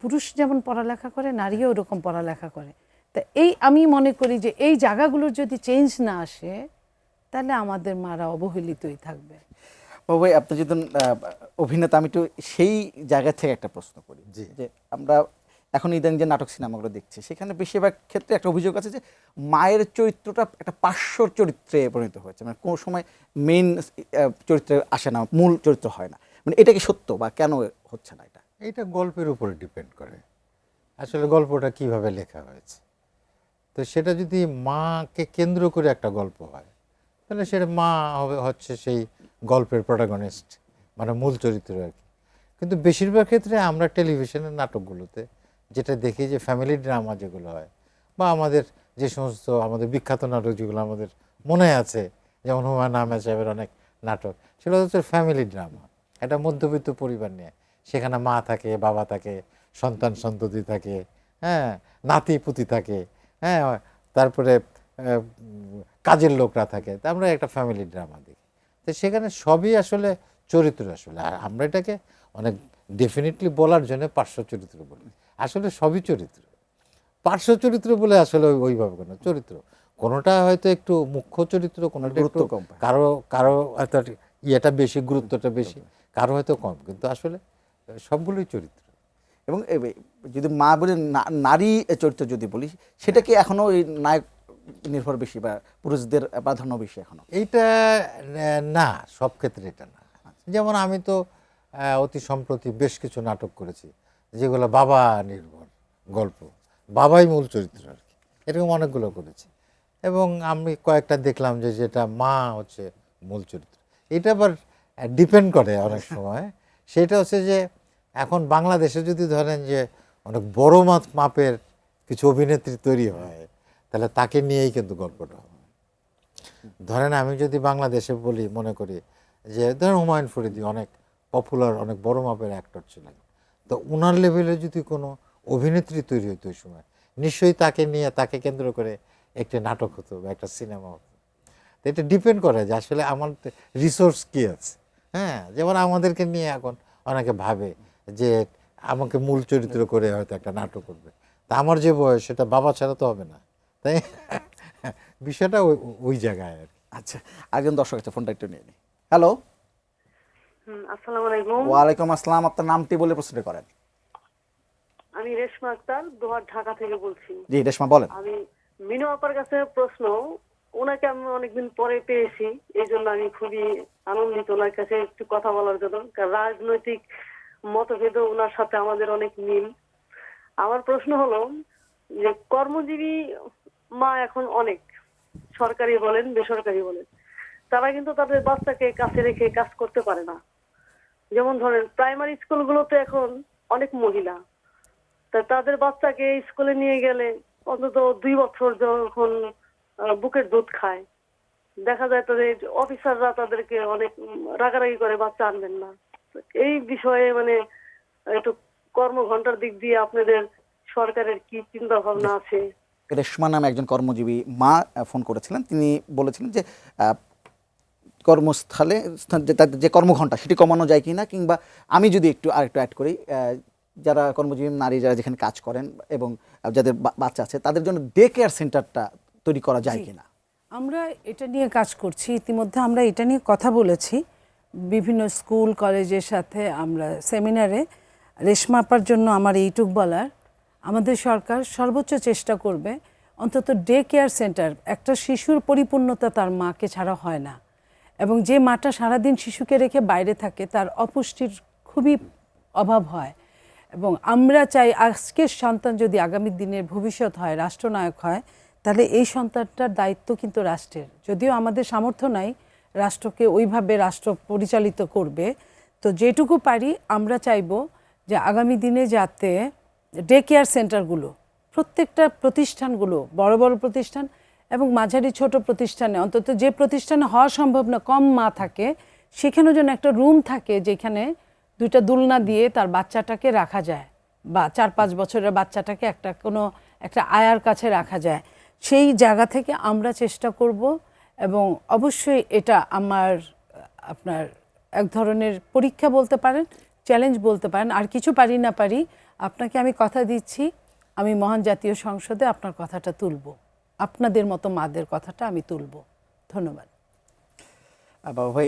পুরুষ যেমন পড়ালেখা করে, নারীও ওরকম পড়ালেখা করে। তা আমি মনে করি যে এই জায়গাগুলোর যদি চেঞ্জ না আসে, তাহলে আমাদের মারা অবহেলিতই থাকবে। বাবু ভাই, আপনি যদি অভিনেতা, আমি একটু সেই জায়গা থেকে একটা প্রশ্ন করি যে আমরা এখন ইদানিং যে নাটক সিনেমাগুলো দেখছি, সেখানে বেশিরভাগ ক্ষেত্রে একটা অভিযোগ আছে যে মায়ের চরিত্রটা একটা পার্শ্ব চরিত্রে পরিণত হয়েছে, মানে কোনো সময় মেইন চরিত্রে আসে না, মূল চরিত্র হয় না। মানে এটা কি সত্য, বা কেন হচ্ছে না এটা? এটা গল্পের উপরে ডিপেন্ড করে, আসলে গল্পটা কিভাবে লেখা হয়েছে। তো সেটা যদি মাকে কেন্দ্র করে একটা গল্প হয়, তাহলে সেটা মা হচ্ছে সেই গল্পের প্রোটাগনিস্ট, মানে মূল চরিত্র আর কি। কিন্তু বেশিরভাগ ক্ষেত্রে আমরা টেলিভিশনের নাটকগুলোতে যেটা দেখি, যে ফ্যামিলি ড্রামা যেগুলো হয়, বা আমাদের যে সমস্ত আমাদের বিখ্যাত নাটক যেগুলো আমাদের মনে আছে, যেমন হুমায়ুন আহমেদ সাহেবের অনেক নাটক, সেগুলো হচ্ছে ফ্যামিলি ড্রামা। একটা মধ্যবিত্ত পরিবার নিয়ে, সেখানে মা থাকে, বাবা থাকে, সন্তান সন্ততি থাকে, হ্যাঁ, নাতি পুতি থাকে, হ্যাঁ, তারপরে কাজের লোকরা থাকে। তা আমরা একটা ফ্যামিলি ড্রামা দেখি। তো সেখানে সবই আসলে চরিত্র আসলে, আর আমরা এটাকে অনেক ডেফিনেটলি বলার জন্য পার্শ্ব চরিত্র বলি। আসলে সবই চরিত্র, পার্শ্ব চরিত্র বলে আসলে ওইভাবে কোনো চরিত্র, কোনোটা হয়তো একটু মুখ্য চরিত্র, কোনোটা একটু কম, কারো হয়তো ইয়েটা বেশি, গুরুত্বটা বেশি, কারো হয়তো কম, কিন্তু আসলে সবগুলোই চরিত্র। এবং যদি মা বলে নারী চরিত্র যদি বলি, সেটা কি এখনো ওই নায়ক নির্ভর বেশি, বা পুরুষদের প্রাধান্য বেশি এখনো? এইটা না, সব ক্ষেত্রে এটা না। যেমন আমি তো অতি সম্প্রতি বেশ কিছু নাটক করেছি যেগুলো বাবা নির্ভর গল্প, বাবাই মূল চরিত্র আর কি, এরকম অনেকগুলো করেছি। এবং আমি কয়েকটা দেখলাম যে যেটা মা হচ্ছে মূল চরিত্র। এটা আবার ডিপেন্ড করে অনেক সময়। সেটা হচ্ছে যে এখন বাংলাদেশে যদি ধরেন যে অনেক বড় মাপের কিছু অভিনেত্রী তৈরি হয়, তাহলে তাকে নিয়েই কিন্তু গল্পটা হবে। ধরেন আমি যদি বাংলাদেশে বলি, মনে করি যে ধরেন হুমায়ুন ফরিদী অনেক পপুলার, অনেক বড় মাপের অ্যাক্টর ছিলেন, তো ওনার লেভেলে যদি কোনো অভিনেত্রী তৈরি হতো ওই সময়, নিশ্চয়ই তাকে নিয়ে, তাকে কেন্দ্র করে একটি নাটক হতো বা একটা সিনেমা হতো। তো এটা ডিপেন্ড করে যে আসলে আমার রিসোর্স কী আছে। হ্যাঁ, যেমন আমাদেরকে নিয়ে এখন অনেকে ভাবে যে আমাকে মূল চরিত্র করে হয়তো একটা নাটক করবে, তা আমার যে বয়স, সেটা বাবা ছাড়া তো হবে না, তাই বিষয়টা ওই জায়গায় আর কি। আচ্ছা, একজন দর্শক আছে, ফোনটা একটু নিয়ে নিই। হ্যালো, আসসালামু আলাইকুম। ওয়ালাইকুম আসসালাম। আপনার নামটি বলে প্রশ্ন করেন। আমি রেশমা আক্তার, দোহার, ঢাকা থেকে বলছি। জি রেশমা, বলেন। আমি মিনু আপার কাছে প্রশ্ন, ওনাকে আমি অনেকদিন পরে পেয়েছি, এই জন্য আমি খুবই আনন্দিত ওনার কাছে একটু কথা বলার জন্য। কারণ রাজনৈতিক মতভেদ ওনার সাথে আমাদের অনেক মিল। আমার প্রশ্ন হলো যে কর্মজীবী মা এখন অনেক, সরকারি বলেন বেসরকারি বলেন, তারা কিন্তু তাদের বাচ্চাকে কাছে রেখে কাজ করতে পারে না। যেমন ধরেন প্রাইমারি স্কুলগুলোতে এখন অনেক মহিলা, তা তাদের বাচ্চাকে স্কুলে নিয়ে গেলে অন্তত 2 বছর যখন বুকের দুধ খায়, দেখা যায় তাদের অফিসাররা তাদেরকে অনেক রাগারাগি করে, বাচ্চা আনবেন না। এই বিষয়ে মানে একটু কর্মঘণ্টার দিক দিয়ে আপনাদের সরকারের কি চিন্তা ভাবনা আছে? রেশমা নামে একজন কর্মজীবী মা ফোন করেছিলেন। তিনি বলেছিলেন যে কর্মস্থলে তাদের যে কর্মঘণ্টা সেটি কমানো যায় কিনা, কিংবা আমি যদি আরেকটু অ্যাড করি, যারা কর্মজীবী নারী যারা যেখানে কাজ করেন এবং যাদের বাচ্চা আছে, তাদের জন্য ডে কেয়ার সেন্টারটা তৈরি করা যায় কিনা। আমরা এটা নিয়ে কাজ করছি, ইতিমধ্যে আমরা এটা নিয়ে কথা বলেছি বিভিন্ন স্কুল কলেজের সাথে। আমরা সেমিনারে, রেশমা আপার জন্য আমার এইটুক বলার, আমাদের সরকার সর্বোচ্চ চেষ্টা করবে অন্তত ডে কেয়ার সেন্টার। একটা শিশুর পরিপূর্ণতা তার মাকে ছাড়া হয় না, এবং যে মাটা সারাদিন শিশুকে রেখে বাইরে থাকে তার অপুষ্টির খুবই অভাব হয়। এবং আমরা চাই আজকের সন্তান যদি আগামী দিনের ভবিষ্যৎ হয়, রাষ্ট্রনায়ক হয়, তাহলে এই সন্তানটার দায়িত্ব কিন্তু রাষ্ট্রের। যদিও আমাদের সামর্থ্য নাই রাষ্ট্রকে ওইভাবে রাষ্ট্র পরিচালিত করবে, তো যেটুকু পারি আমরা চাইব যে আগামী দিনে যাতে ডে কেয়ার সেন্টারগুলো, প্রত্যেকটা প্রতিষ্ঠানগুলো, বড় বড় প্রতিষ্ঠান এবং মাঝারি ছোট প্রতিষ্ঠানে, অন্তত যে প্রতিষ্ঠানে হওয়া সম্ভব না কম মা থাকে, সেখানেও যেন একটা রুম থাকে যেখানে দুইটা দোলনা দিয়ে তার বাচ্চাটাকে রাখা যায়, বা 4-5 বছরের বাচ্চাটাকে একটা আয়ার কাছে রাখা যায়। সেই জায়গা থেকে আমরা চেষ্টা করব, এবং অবশ্যই এটা আপনার এক ধরনের পরীক্ষা বলতে পারেন, চ্যালেঞ্জ বলতে পারেন। আর কিছু পারি না পারি, আপনাকে আমি কথা দিচ্ছি আমি মহান জাতীয় সংসদে আপনার কথাটা তুলব, আপনাদের মতো মাদের কথাটা আমি তুলব। ধন্যবাদ। বাবা ভাই,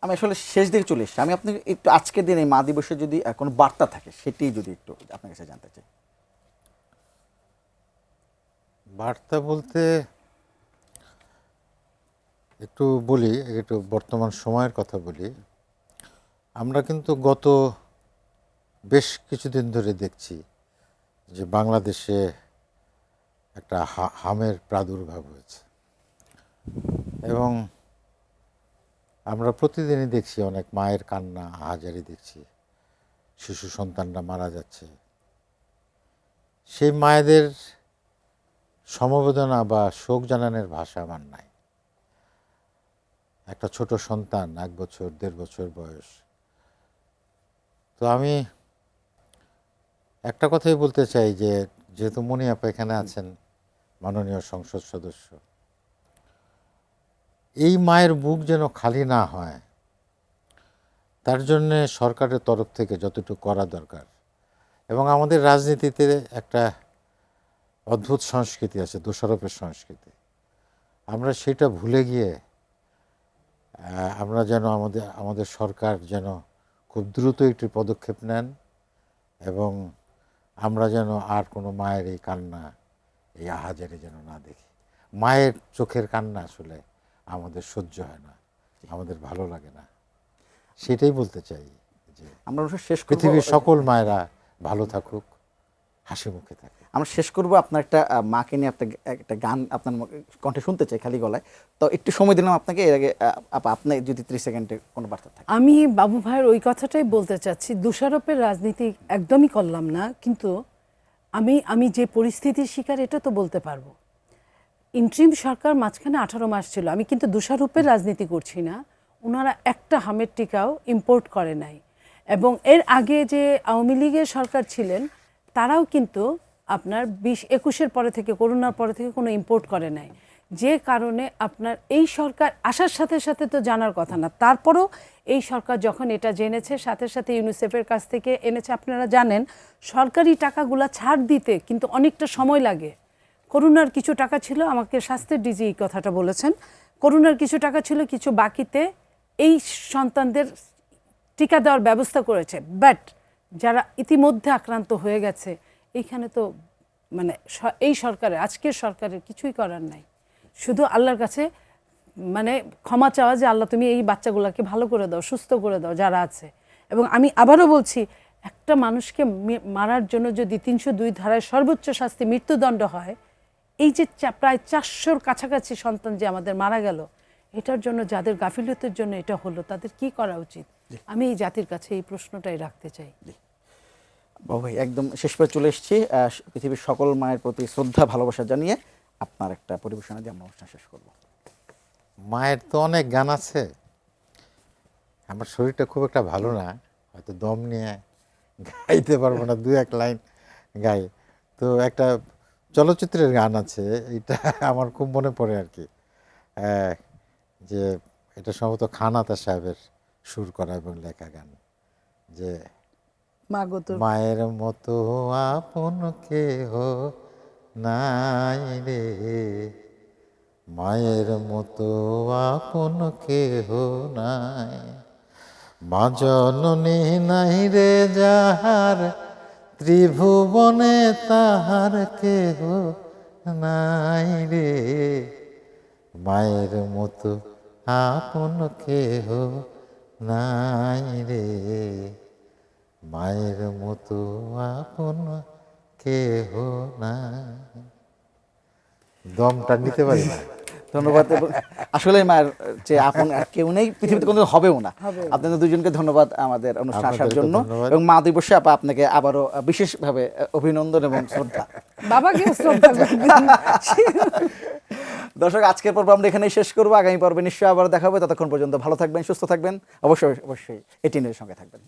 আমি আসলে শেষ দিকে চলে এসেছি। আমি আপনাকে একটু আজকের দিনে মা দিবসে যদি কোনো বার্তা থাকে সেটি যদি একটু আপনার কাছে জানতে চাই। বার্তা বলতে একটু বলি, একটু বর্তমান সময়ের কথা বলি। আমরা কিন্তু গত বেশ কিছুদিন ধরে দেখছি যে বাংলাদেশে একটা হামের প্রাদুর্ভাব হয়েছে, এবং আমরা প্রতিদিনই দেখছি অনেক মায়ের কান্না হাজারি দেখছি, শিশু সন্তানরা মারা যাচ্ছে। সেই মায়েদের সমবেদনা বা শোক জানানোর ভাষা আমার নাই। একটা ছোট সন্তান 1 বছর 1.5 বছর বয়স। তো আমি একটা কথাই বলতে চাই যে যেহেতু মনি আপা এখানে আছেন, মাননীয় সংসদ সদস্য, এই মায়ের বুক যেন খালি না হয় তার জন্যে সরকারের তরফ থেকে যতটুকু করা দরকার। এবং আমাদের রাজনীতিতে একটা অদ্ভুত সংস্কৃতি আছে, দোষারোপের সংস্কৃতি। আমরা সেটা ভুলে গিয়ে আমরা যেন আমাদের সরকার যেন খুব দ্রুত একটি পদক্ষেপ নেন, এবং আমরা যেন আর কোনো মায়ের এই কান্না, এই আহাজারি যেন না দেখি। মায়ের চোখের কান্না আসলে আমাদের সহ্য হয় না, আমাদের ভালো লাগে না। সেটাই বলতে চাই যে আমরা শেষ করব, পৃথিবীর সকল মায়েরা ভালো থাকুক, হাসি মুখে থাকে। আমরা শেষ করব আপনার একটা মাকে নিয়ে একটা গান আপনার কণ্ঠে শুনতে চাই খালি গলায়। তো একটু সময় দিলাম আপনাকে। এর আগে আপনি যদি 30 সেকেন্ডে কোনো বার্তা থাকে। আমি বাবু ভাইয়ের ওই কথাটাই বলতে চাচ্ছি, দোষারোপের রাজনীতি একদমই করলাম না, কিন্তু আমি যে পরিস্থিতির শিকার এটা তো বলতে পারবো। ইন্ট্রিম সরকার মাঝখানে 18 মাস ছিল, আমি কিন্তু দোষারোপের রাজনীতি করছি না। ওনারা একটা হামের টিকাও ইম্পোর্ট করে নাই, এবং এর আগে যে আওয়ামী লীগের সরকার ছিলেন তারাও কিন্তু আপনার 20-21-এর পরে থেকে, করোনার পরে থেকে কোনো ইম্পোর্ট করে নাই। যে কারণে আপনার এই সরকার আসার সাথে সাথে তো জানার কথা না, তারপরও এই সরকার যখন এটা জেনেছে সাথে সাথে ইউনিসেফের কাছ থেকে এনেছে। আপনারা জানেন সরকারি টাকাগুলা ছাড় দিতে কিন্তু অনেকটা সময় লাগে। করোনার কিছু টাকা ছিল, আমাকে স্বাস্থ্যের ডিজি এই কথাটা বলেছেন, করোনার কিছু টাকা ছিল, কিছু বাকিতে এই সন্তানদের টিকা দেওয়ার ব্যবস্থা করেছে। বাট যারা ইতিমধ্যে আক্রান্ত হয়ে গেছে, এইখানে তো মানে এই সরকারের, আজকের সরকারের কিছুই করার নাই, শুধু আল্লাহর কাছে মানে ক্ষমা চাওয়া যে আল্লাহ তুমি এই বাচ্চাগুলোকে ভালো করে দাও, সুস্থ করে দাও যারা আছে। এবং আমি আবারও বলছি, একটা মানুষকে মারার জন্য যদি 302 ধারায় সর্বোচ্চ শাস্তি মৃত্যুদণ্ড হয়, এই যে প্রায় 400-র কাছাকাছি সন্তান যে আমাদের মারা গেল, এটার জন্য যাদের গাফিলতির জন্য এটা হলো তাদের কি করা উচিত? আমি এই জাতির কাছে এই প্রশ্নটাই রাখতে চাই। বাবু ভাই, একদম শেষ পর্যন্ত চলে এসেছি। পৃথিবীর সকল মায়ের প্রতি শ্রদ্ধা ভালোবাসা জানিয়ে আপনার একটা পরিবেশনা দিয়ে আমরা অনুষ্ঠান শেষ করব। মায়ের তো অনেক গান আছে, আমার শরীরটা খুব একটা ভালো না, হয়তো দম নিয়ে গাইতে পারবো না, 2-1 লাইন গাই। তো একটা চলচ্চিত্রের গান আছে, এটা আমার খুব মনে পড়ে আর কি, যে এটা সম্ভবত খান আতা সাহেবের সুর করা এবং লেখা গান, যে মায়ের মতো আপন কেহ নাই রে, মায়ের মতো আপন কেহ নাই, মা জননী নাই রে যাহার, ত্রিভুবনে তাহার কেহ নাই রে, মায়ের মতো আপন কেহ নাই রে, মায়ের মতো আপন কেহ নাই। দমটা নিতে পারি না। ধন্যবাদ। এবং আসলে মায়ের যে আপন আর কেউ নেই পৃথিবীতে কোনো হবেও না। আপনাদের দুজনকে ধন্যবাদ আমাদের অনুষ্ঠানে আসার আপনাদেরকে জন্য। ধন্যবাদ। এবং মা দিবসে আপা আপনাকে আবারও বিশেষভাবে অভিনন্দন এবং শ্রদ্ধা। বাবাকে শ্রদ্ধা করবেন। দর্শক, আজকের পর্ব আমরা এখানেই শেষ করবো। আগামী পর্বে নিশ্চয়ই আবার দেখা হবে। ততক্ষণ পর্যন্ত ভালো থাকবেন, সুস্থ থাকবেন, অবশ্যই অবশ্যই এটিএনের সঙ্গে থাকবেন।